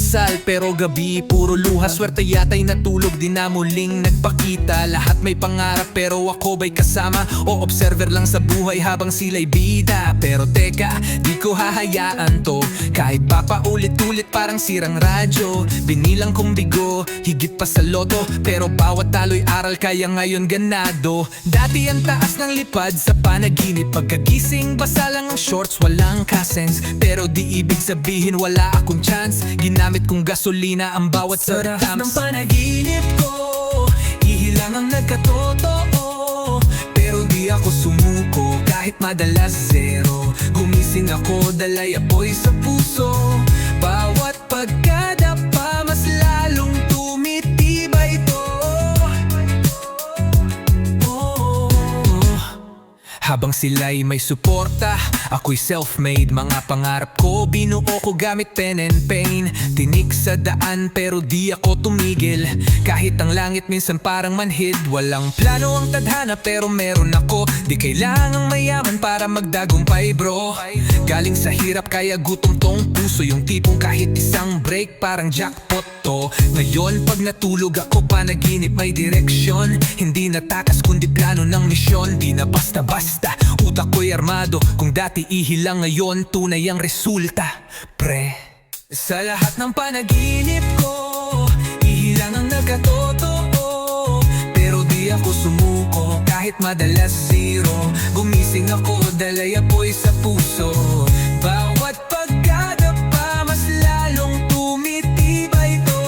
dasal pero gabi puro luha. Swerte yata'y natulog, di na muling nagpakita. Lahat may pangarap pero ako ba'y kasama o observer lang sa buhay habang sila'y bida? Pero teka, di ko hahayaan to. Kahit pa paulit-ulit parang sirang radyo. Binilang kong bigo, higit pa sa loto. Pero bawat talo'y aral kaya ngayon ganado. Dati ang taas ng lipad sa panaginip. Pagkagising basa lang ang shorts, walang kasens. Pero di ibig sabihin wala akong chance. Ginamit kong gasolina ang bawat Sarap surtamps. ng panaginip ko, ihilang ang nagkatotoo. Pero di ako sumuko kahit madalas zero. Gumising ako, dalay apoy sa puso. Bawat pagkadapa mas lalong tumitibay ito. Habang sila'y may suporta, ako'y self-made. Mga pangarap ko, binuo ko gamit pen and pain. Tinik sa daan pero di ako tumigil. Kahit ang langit minsan parang manhid. Walang plano ang tadhana pero meron ako. Di kailangang mayaman para magdagumpay bro. Galing sa hirap kaya gutom tong puso. Yung tipong kahit isang break parang jackpot to. Ngayon pag natulog ako panaginip may direksyon. Hindi natakas kundi plano ng misyon. Di na basta-basta, utak ko'y armado. Kung dati ihilang ngayon tunay ang resulta. Pre, sa lahat ng panaginip ko, ihilang ang nagkatotoo. Pero di ako sumuko kahit madalas zero. Gumising ako, dalay apoy sa puso. Bawat pagkadapa mas lalong tumitibay ito.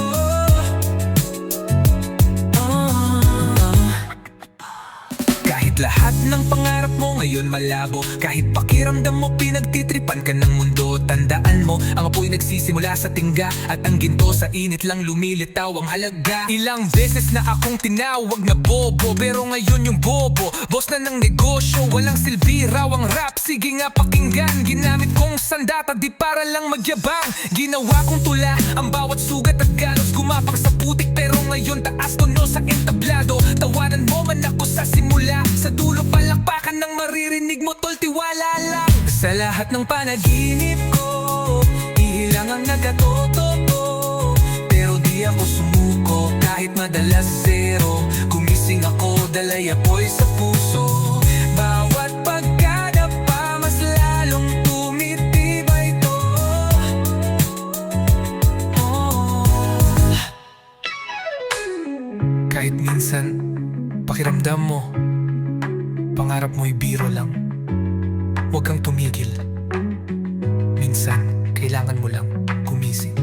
Kahit lahat ng pangarap mo ngayon malabo, kahit pakiramdam mo pinagtitripan ka ng mundo, tandaan mo, ang apoy nagsisimula sa tingga. At ang ginto sa init lang lumilitaw ang halaga. Ilang beses na akong tinawag na bobo, pero ngayon yung bobo boss na ng negosyo. Walang silbi raw ang rap, sige nga pakinggan. Ginamit kong sandata di para lang magyabang. Ginawa kong tula ang bawat sugat at galos. Gumapang sa putik pero ngayon taas tono sa entablado. Tawanan mo man ako sa simula, sa dulo palakpakan ng maririnig mo tol, tiwala lang. Sa lahat ng panaginip ko, ihilang ang nagkatotoo. Pero di ako sumuko kahit madalas zero. Gumising ako, dalay apoy sa puso. Bawat pagkadapa mas lalong tumitibay ito. Kahit minsan pakiramdam mo pangarap mo'y biro lang, huwag kang tumigil. Minsan, kailangan mo lang gumising.